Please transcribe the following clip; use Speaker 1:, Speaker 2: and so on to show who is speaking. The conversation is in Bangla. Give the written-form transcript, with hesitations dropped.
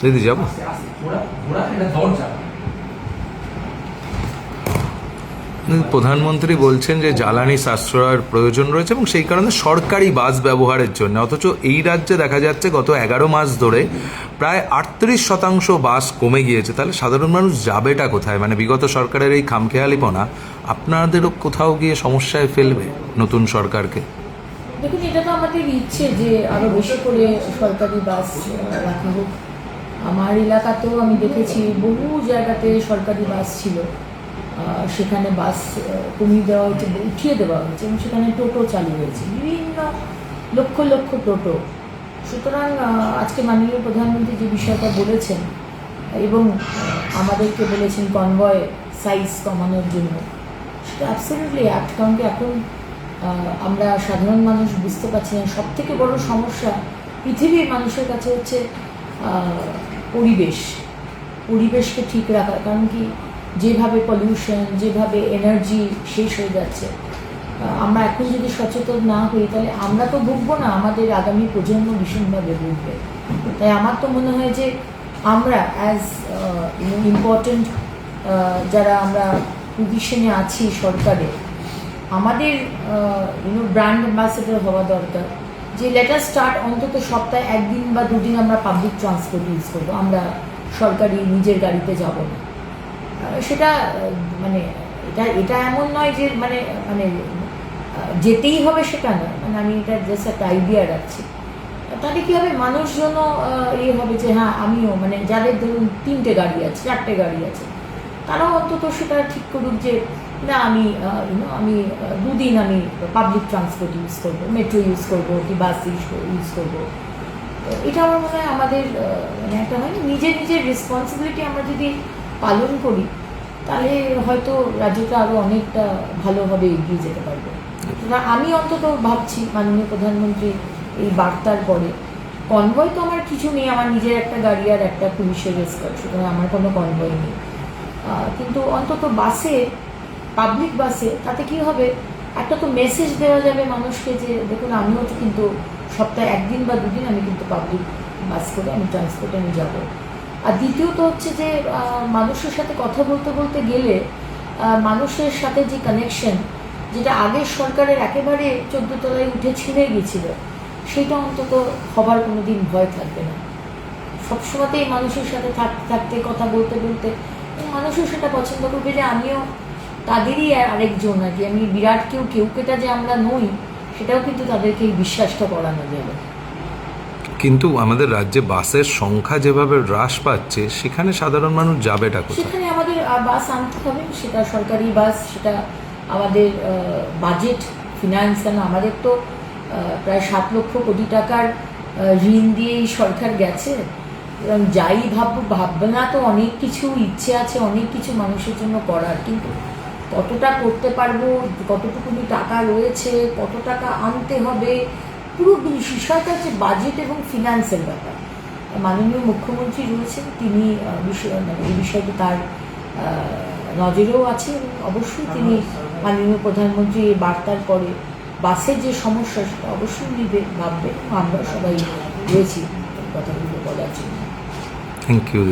Speaker 1: দিদি যাবো। প্রধানমন্ত্রী বলছেন যে জ্বালানি সাশ্রয়ের প্রয়োজন রয়েছে এবং সেই কারণে সরকারি বাস ব্যবহারের জন্য, অথচ এই রাজ্যে দেখা যাচ্ছে গত 11 মাস ধরে প্রায় 38% বাস কমে গিয়েছে। তাহলে সাধারণ মানুষ যাবেটা কোথায়? মানে বিগত সরকারের এই খামখেয়ালিপনা আপনাদেরও কোথাও গিয়ে সমস্যায় ফেলবে নতুন সরকারকে?
Speaker 2: দেখুন, এটা তো আমাদের ইচ্ছে যে আরো বেশি করে সরকারি বাস রাখা হোক। আমার এলাকাতেও আমি দেখেছি বহু জায়গাতে সরকারি বাস ছিল, সেখানে বাস কমিয়ে দেওয়া হয়েছে, উঠিয়ে দেওয়া হয়েছে এবং সেখানে টোটো চালু হয়েছে, বিভিন্ন লক্ষ লক্ষ টোটো। সুতরাং আজকে মাননীয় প্রধানমন্ত্রী যে বিষয়টা বলেছেন এবং আমাদেরকে বলেছেন কনভয় সাইজ কমানোর জন্য, সেটা অ্যাবসলিউটলি অ্যাপ্ট। কারণ কি এখন আমরা সাধারণ মানুষ বুঝতে পারছি না, সব থেকে বড় সমস্যা পৃথিবীর মানুষের কাছে হচ্ছে পরিবেশকে ঠিক রাখা। কারণ কি যেভাবে পলিউশন, যেভাবে এনার্জি শেষ হয়ে যাচ্ছে, আমরা এখন যদি সচেতন না হই তাহলে আমরা তো ভুগবো না, আমাদের আগামী প্রজন্ম ভীষণভাবে ভুগবে। তাই আমার তো মনে হয় যে আমরা অ্যাজ ইম্পর্টেন্ট যারা আমরা পজিশনে আছি সরকারে, আমাদের ব্র্যান্ড অ্যাম্বাসেডর হওয়া দরকার যে লেট আস স্টার্ট অন্তত সপ্তাহে একদিন বা দুদিন আমরা পাবলিক ট্রান্সপোর্ট ইউজ করবো, আমরা সরকারি নিজের গাড়িতে যাব না। সেটা মানে এটা এমন নয় যে মানে মানে যেতেই হবে সেটা নয়, মানে আমি এটা জাস্ট একটা আইডিয়া রাখছি। তাহলে কী হবে, মানুষজনও হবে যে হ্যাঁ আমিও, মানে যাদের ধরুন 3টে গাড়ি আছে, 4টে গাড়ি আছে, তারাও অন্তত সেটা ঠিক করুক যে না আমি আমি দুদিন আমি পাবলিক ট্রান্সপোর্ট ইউজ করবো, মেট্রো ইউজ করবো কি বাস ইউজ করবো। এটা আমার মনে হয় আমাদের মানে একটা হয় না, নিজের রেসপন্সিবিলিটি আমরা যদি পালন করি তাহলে হয়তো রাজ্যটা আরও অনেকটা ভালোভাবে এগিয়ে যেতে পারবে। আমি অন্তত ভাবছি মাননীয় প্রধানমন্ত্রী এই বার্তার পরে, কনভয় তো আমার কিছু নেই, আমার নিজের একটা গাড়ি আর একটা পুলিশের এসকর্ট, সুতরাং আমার কোনো কনভয় নেই। কিন্তু অন্তত বাসে, পাবলিক বাসে, তাতে কি হবে, একটা তো মেসেজ দেওয়া যাবে মানুষকে যে দেখুন আমিও তো কিন্তু সপ্তাহে একদিন বা দুদিন আমি কিন্তু পাবলিক বাস করে আমি ট্রান্সপোর্টে আমি যাবো। আর দ্বিতীয়ত হচ্ছে যে মানুষের সাথে কথা বলতে বলতে গেলে মানুষের সাথে যে কানেকশন, যেটা আগের সরকারের একেবারে 14 তলায় উঠে ছিঁড়ে গেছিল, সেটা অন্তত হবার কোনো দিন ভয় থাকবে না। সবসময়তেই মানুষের সাথে থাকতে থাকতে কথা বলতে বলতে মানুষও সেটা পছন্দ করবে যে আমিও তাদেরই আরেকজন, আর কি আমি বিরাট কেউকেটা যে আমরা নই, সেটাও কিন্তু তাদেরকে এই বিশ্বাসটা করানো যাবে।
Speaker 1: কিন্তু আমাদের রাজ্যে বাসের সংখ্যা যেভাবে হ্রাস পাচ্ছে, সেখানে সাধারণ মানুষ যাবেটা কোথায়?
Speaker 2: সেখানে আমাদের বাস আনতে হবে, সেটা সরকারি বাস, সেটা আমাদের বাজেট ফিনান্স, কেন আমাদের তো প্রায় 7 লক্ষ কোটি টাকার ঋণ দিয়েই সরকার গেছে। এবং যাই ভাববে না তো অনেক কিছু ইচ্ছে আছে, অনেক কিছু মানুষের জন্য করার, কিন্তু কতটা করতে পারবো, কতটুকুনি টাকা রয়েছে, কত টাকা আনতে হবে, পুরো বিষয়টা হচ্ছে বাজেট এবং ফিনান্সের ব্যাপার। মাননীয় মুখ্যমন্ত্রী রয়েছেন, তিনি এই বিষয়টি তার নজরেও আছে এবং অবশ্যই তিনি মাননীয় প্রধানমন্ত্রী এই বার্তার পরে বাসের যে সমস্যা সেটা অবশ্যই নিবে, ভাববে। আমরা সবাই রয়েছি কথাগুলো বলার জন্য।
Speaker 1: Thank you.